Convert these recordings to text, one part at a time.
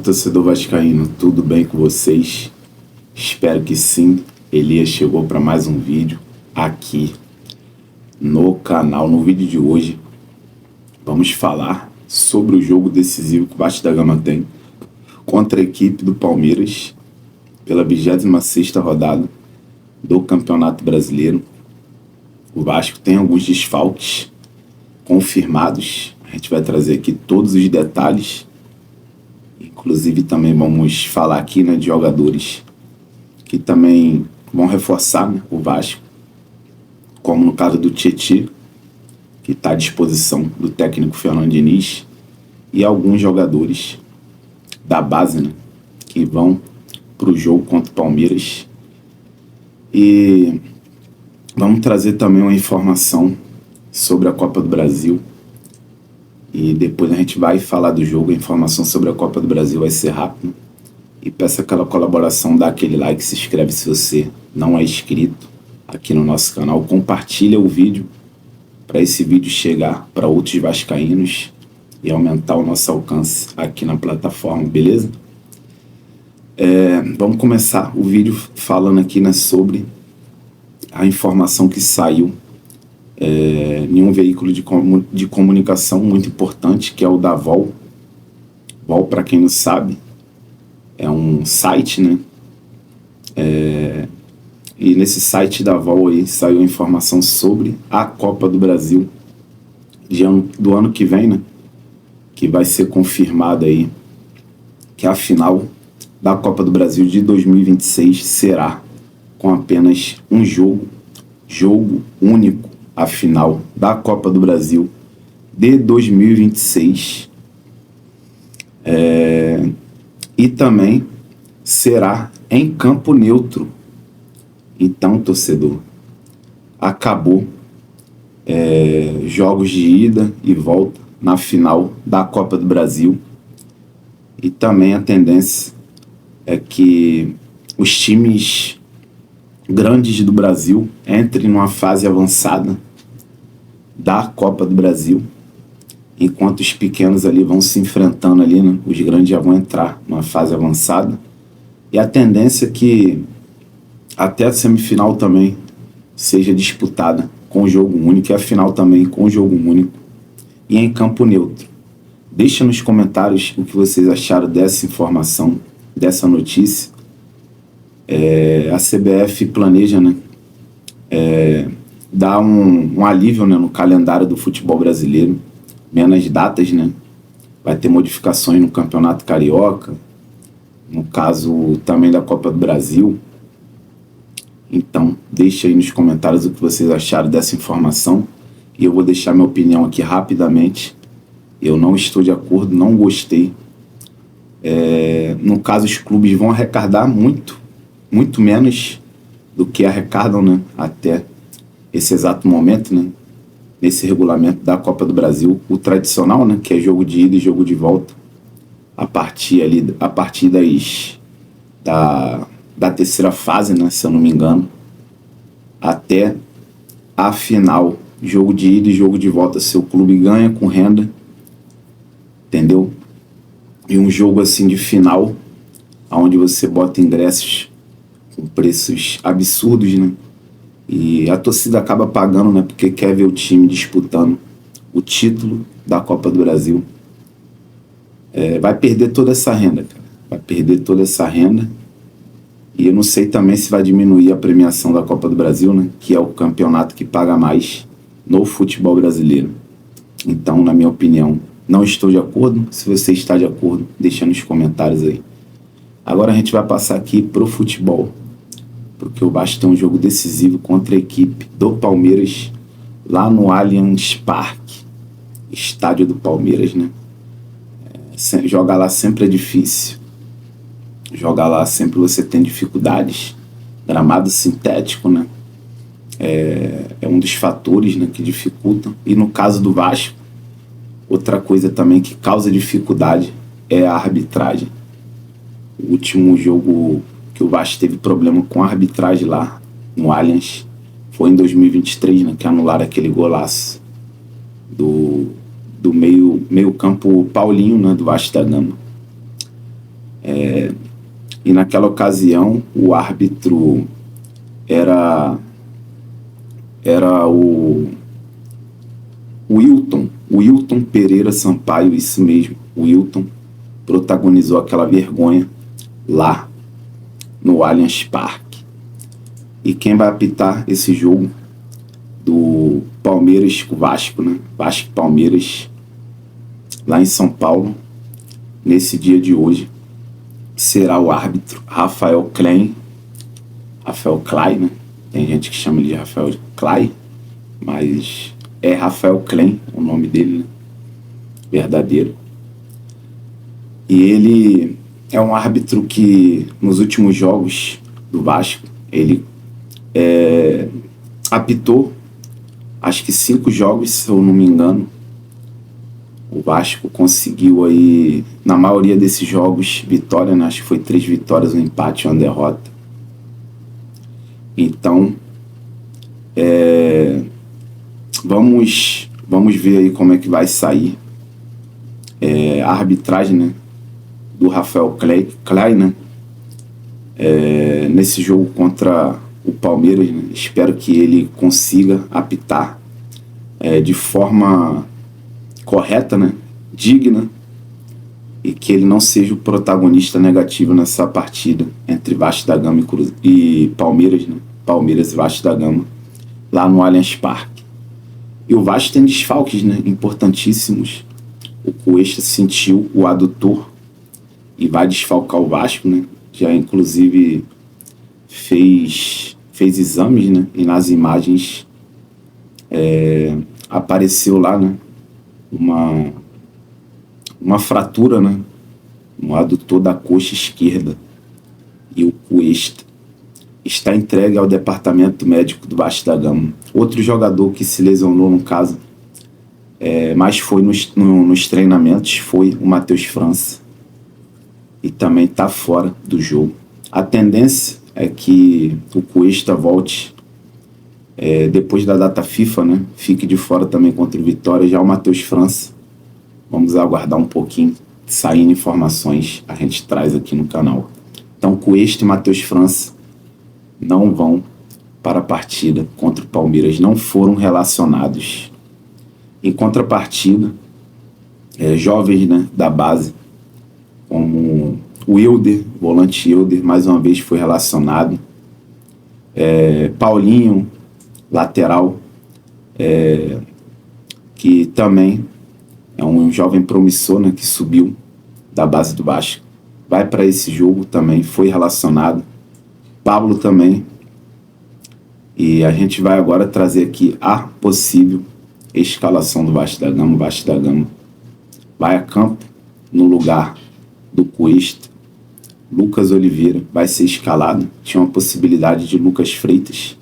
torcedor vascaíno, tudo bem com vocês? Espero que sim. Elias chegou para mais um vídeo aqui no canal. No vídeo de hoje vamos falar sobre o jogo decisivo que o Vasco da Gama tem contra a equipe do Palmeiras pela 26ª rodada do Campeonato Brasileiro. O Vasco tem alguns desfalques confirmados. A gente vai trazer aqui todos os detalhes. Inclusive também vamos falar aqui, de jogadores que também vão reforçar, o Vasco, como no caso do Tietê, que está à disposição do técnico Fernando Diniz, e alguns jogadores da base, que vão para o jogo contra o Palmeiras. E vamos trazer também uma informação sobre a Copa do Brasil. E depois a gente vai falar do jogo. A informação sobre a Copa do Brasil vai ser rápida. E peço aquela colaboração, dá aquele like, se inscreve se você não é inscrito aqui no nosso canal. Compartilha o vídeo para esse vídeo chegar para outros vascaínos e aumentar o nosso alcance aqui na plataforma, beleza? Vamos começar o vídeo falando aqui, sobre a informação que saiu em um veículo de comunicação muito importante, que é o da VOL. VOL, para quem não sabe, é um site, e nesse site da VOL aí saiu a informação sobre a Copa do Brasil do ano que vem, que vai ser confirmada aí que a final da Copa do Brasil de 2026 será com apenas um jogo único, a final da Copa do Brasil de 2026. E também será em campo neutro. Então, torcedor, acabou jogos de ida e volta na final da Copa do Brasil. E também a tendência é que os times grandes do Brasil entrem numa fase avançada da Copa do Brasil, enquanto os pequenos ali vão se enfrentando ali, os grandes já vão entrar numa fase avançada. E a tendência é que até a semifinal também seja disputada com jogo único, e a final também com jogo único e em campo neutro. Deixa nos comentários o que vocês acharam dessa informação, dessa notícia. A CBF planeja, dar um alívio, no calendário do futebol brasileiro, menos datas, vai ter modificações no Campeonato Carioca, no caso também da Copa do Brasil. Então, deixa aí nos comentários o que vocês acharam dessa informação, e eu vou deixar minha opinião aqui rapidamente. Eu não estou de acordo, não gostei. No caso, os clubes vão arrecadar muito menos do que arrecadam, até esse exato momento, nesse regulamento da Copa do Brasil, o tradicional, que é jogo de ida e jogo de volta, a partir da terceira fase, se eu não me engano, até a final, jogo de ida e jogo de volta, seu clube ganha com renda, entendeu? E um jogo assim de final, onde você bota ingressos com preços absurdos, e a torcida acaba pagando, porque quer ver o time disputando o título da Copa do Brasil. Vai perder toda essa renda, cara. Vai perder toda essa renda. E eu não sei também se vai diminuir a premiação da Copa do Brasil, que é o campeonato que paga mais no futebol brasileiro. Então, na minha opinião, não estou de acordo. Se você está de acordo, deixa nos comentários aí. Agora a gente vai passar aqui pro futebol, porque o Vasco tem um jogo decisivo contra a equipe do Palmeiras, lá no Allianz Parque, estádio do Palmeiras, Jogar lá sempre é difícil. Jogar lá sempre você tem dificuldades. Gramado sintético, é um dos fatores, que dificultam. E no caso do Vasco, outra coisa também que causa dificuldade é a arbitragem. O último jogo que o Vasco teve problema com a arbitragem lá no Allianz foi em 2023, que anularam aquele golaço do meio campo Paulinho, do Vasco da Gama. E naquela ocasião o árbitro era o Wilton Pereira Sampaio, isso mesmo. O Wilton protagonizou aquela vergonha lá no Allianz Parque. E quem vai apitar esse jogo do Palmeiras com o Vasco, né? Vasco e Palmeiras lá em São Paulo, nesse dia de hoje, será o árbitro Rafael Klein, né? Tem gente que chama ele de Rafael Klein, mas é Rafael Klein o nome dele, né? Verdadeiro. E ele é um árbitro que nos últimos jogos do Vasco, ele apitou acho que 5 jogos, se eu não me engano. O Vasco conseguiu aí, na maioria desses jogos, vitória, né? Acho que foi 3 vitórias, um empate e uma derrota. Então, vamos ver aí como é que vai sair a arbitragem, né, do Rafael Klein, né, nesse jogo contra o Palmeiras, né? Espero que ele consiga apitar de forma correta, né, digna, e que ele não seja o protagonista negativo nessa partida entre Vasco da Gama e Palmeiras, né? Palmeiras e Vasco da Gama, lá no Allianz Parque. E o Vasco tem desfalques, né, importantíssimos. O Cuesta sentiu o adutor e vai desfalcar o Vasco, né? Já inclusive fez exames, né? E nas imagens apareceu lá, né, uma fratura, né, no adutor da coxa esquerda. E o Cuesta está entregue ao departamento médico do Vasco da Gama. Outro jogador que se lesionou no caso, mas foi nos treinamentos, foi o Matheus França. E também está fora do jogo. A tendência é que o Cuesta volte depois da data FIFA, né? Fique de fora também contra o Vitória. Já o Matheus França, vamos aguardar um pouquinho, saindo informações, a gente traz aqui no canal. Então, Cuesta e Matheus França não vão para a partida contra o Palmeiras, não foram relacionados. Em contrapartida, jovens, né, da base, como o Wilder, volante Wilder, mais uma vez foi relacionado. Paulinho, lateral, que também é um jovem promissor, né, que subiu da base do Vasco, vai para esse jogo também, foi relacionado. Pablo também. E a gente vai agora trazer aqui a possível escalação do Vasco da Gama. O Vasco da Gama vai a campo no lugar do Cuesta. Lucas Oliveira vai ser escalado. Tinha uma possibilidade de Lucas Freitas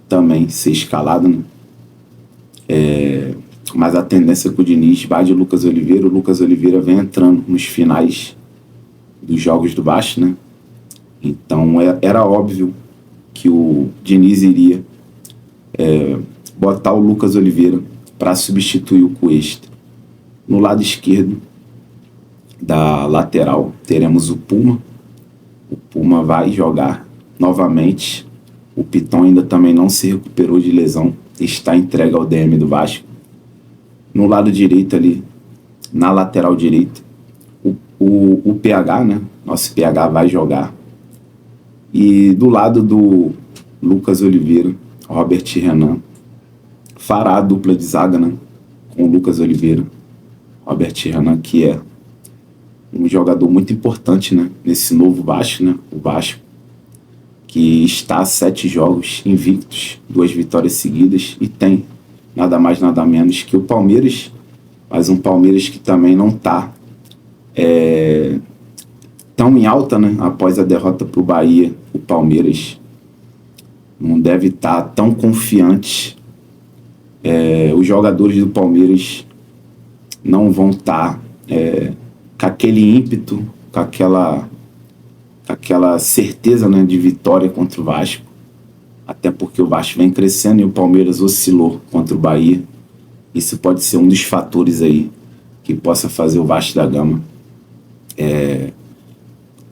também ser escalado, né? Mas a tendência é que o Diniz vai de Lucas Oliveira. O Lucas Oliveira vem entrando nos finais dos jogos do Vasco, né? Então era óbvio que o Diniz iria botar o Lucas Oliveira para substituir o Cuesta. No lado esquerdo da lateral teremos o Puma. O Puma vai jogar novamente. O Piton ainda também não se recuperou de lesão, está entregue ao DM do Vasco. No lado direito ali, na lateral direita, o PH, né? Nosso PH vai jogar. E do lado do Lucas Oliveira, Robert Renan fará a dupla de zaga, né, com o Lucas Oliveira. Robert Renan, que é um jogador muito importante, né, nesse novo Vasco, né? O Vasco que está a 7 jogos invictos, 2 vitórias seguidas, e tem nada mais nada menos que o Palmeiras, mas um Palmeiras que também não está tão em alta, né? Após a derrota para o Bahia, o Palmeiras não deve estar tão confiante. Os jogadores do Palmeiras não vão estar com aquele ímpeto, com aquela certeza, né, de vitória contra o Vasco, até porque o Vasco vem crescendo e o Palmeiras oscilou contra o Bahia. Isso pode ser um dos fatores aí que possa fazer o Vasco da Gama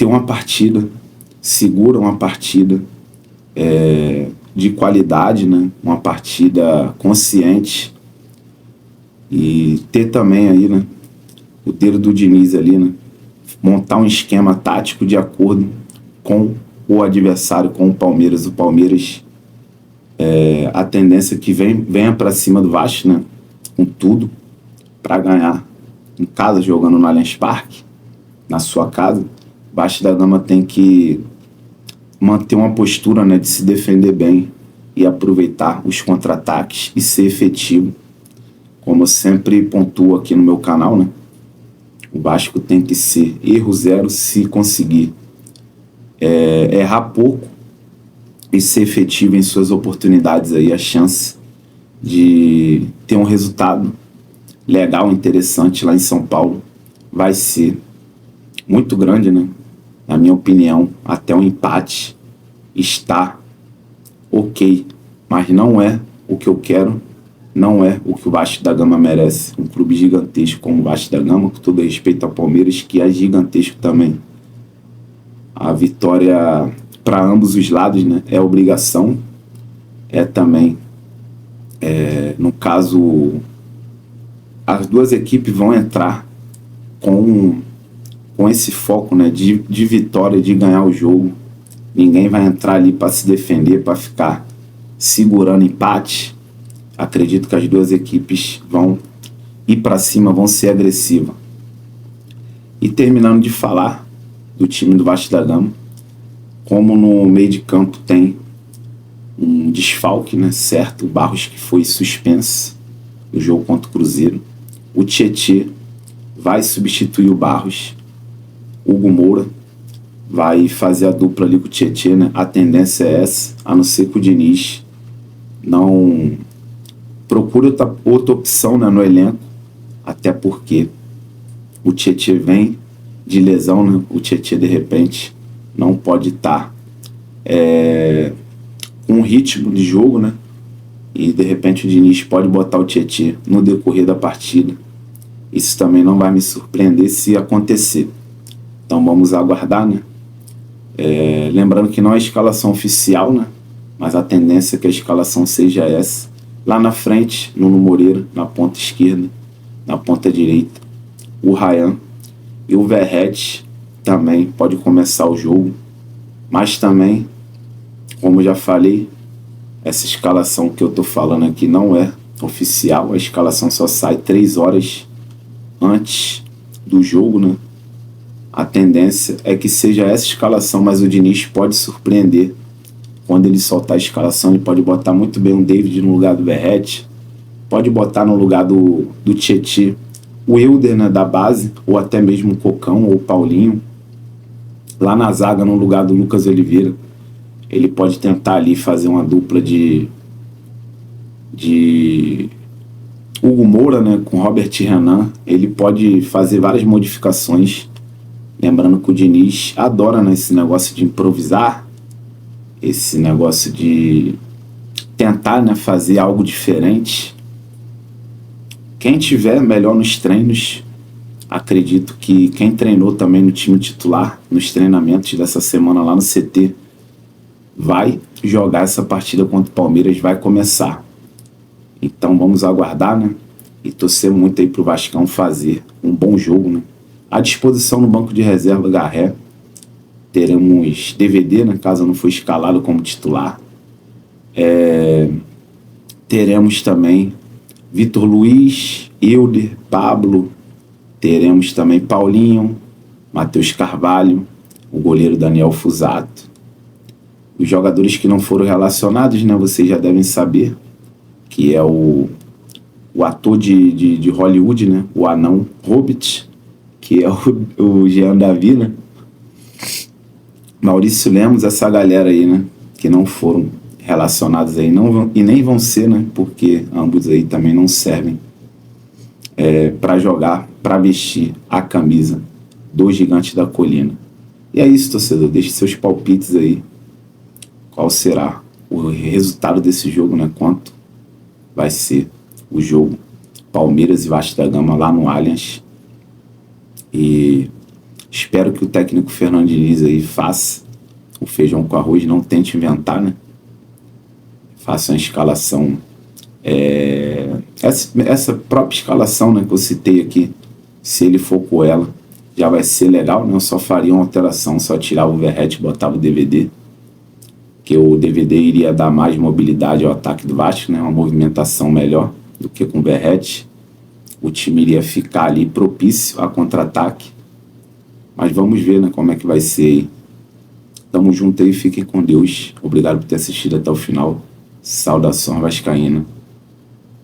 ter uma partida segura, uma partida de qualidade, né? Uma partida consciente, e ter também aí, né, o dedo do Diniz ali, né? Montar um esquema tático de acordo com o adversário, com o Palmeiras. O Palmeiras, a tendência é que venha para cima do Vasco, né? Com tudo para ganhar em casa, jogando no Allianz Parque, na sua casa. O Vasco da Gama tem que manter uma postura, né, de se defender bem e aproveitar os contra-ataques e ser efetivo. Como eu sempre pontuo aqui no meu canal, né? O Vasco tem que ser erro zero se conseguir errar pouco e ser efetivo em suas oportunidades aí, a chance de ter um resultado legal, interessante lá em São Paulo vai ser muito grande, né? Na minha opinião, até um empate está ok, mas não é o que eu quero, não é o que o Vasco da Gama merece. Um clube gigantesco como o Vasco da Gama, com todo respeito ao Palmeiras, que é gigantesco também. A vitória para ambos os lados, né, é obrigação, é também, no caso, as duas equipes vão entrar com esse foco, né, de vitória, de ganhar o jogo. Ninguém vai entrar ali para se defender, para ficar segurando empate. Acredito que as duas equipes vão ir para cima, vão ser agressivas. E terminando de falar do time do Vasco da Gama, como no meio de campo tem um desfalque, né, certo? O Barros, que foi suspenso no jogo contra o Cruzeiro. O Tietê vai substituir o Barros. Hugo Moura vai fazer a dupla ali com o Tietê, né? A tendência é essa, a não ser que o Diniz não procure outra opção, né, no elenco, até porque o Tietê vem de lesão, né? O Tietê, de repente, não pode estar com um ritmo de jogo, né? E de repente o Diniz pode botar o Tietê no decorrer da partida. Isso também não vai me surpreender se acontecer. Então vamos aguardar, né? Lembrando que não é a escalação oficial, né? Mas a tendência é que a escalação seja essa. Lá na frente, Nuno Moreira, na ponta esquerda, na ponta direita, o Ryan e o Verratti também pode começar o jogo. Mas também, como já falei, essa escalação que eu estou falando aqui não é oficial. A escalação só sai 3 horas antes do jogo, né? A tendência é que seja essa escalação, mas o Diniz pode surpreender. Quando ele soltar a escalação, ele pode botar muito bem o David no lugar do Verratti, pode botar no lugar do Tietê o Wilder, né, da base, ou até mesmo o Cocão ou o Paulinho. Lá na zaga, no lugar do Lucas Oliveira, ele pode tentar ali fazer uma dupla de Hugo Moura, né, com Robert Renan. Ele pode fazer várias modificações. Lembrando que o Diniz adora, né, esse negócio de improvisar, esse negócio de tentar, né, fazer algo diferente. Quem tiver melhor nos treinos, acredito que quem treinou também no time titular, nos treinamentos dessa semana lá no CT, vai jogar essa partida contra o Palmeiras, vai começar. Então vamos aguardar, né? E torcer muito aí pro Vascão fazer um bom jogo, né? À disposição no banco de reserva, Garré. Teremos DVD, né, caso não for escalado como titular. Teremos também Vitor Luiz, Euler, Pablo. Teremos também Paulinho, Matheus Carvalho, o goleiro Daniel Fusato. Os jogadores que não foram relacionados, né, vocês já devem saber, que é o ator de Hollywood, né, o anão Hobbit, que é o Jean Davi, né? Maurício Lemos, essa galera aí, né, que não foram relacionados aí, e nem vão ser, né, porque ambos aí também não servem para jogar, para vestir a camisa do Gigante da Colina. E é isso, torcedor, deixe seus palpites aí, qual será o resultado desse jogo, né, quanto vai ser o jogo Palmeiras e Vasco da Gama lá no Allianz. E Espero que o técnico Fernando Diniz aí faça o feijão com arroz, não tente inventar, né? Faça uma escalação. Essa própria escalação, né, que eu citei aqui, se ele for com ela, já vai ser legal, né? Eu só faria uma alteração, só tirar o Verratti e botar o DVD, que o DVD iria dar mais mobilidade ao ataque do Vasco, né? Uma movimentação melhor do que com o Verratti. O time iria ficar ali propício a contra-ataque. Mas vamos ver, né, como é que vai ser aí. Tamo junto aí, fiquem com Deus. Obrigado por ter assistido até o final. Saudação vascaína.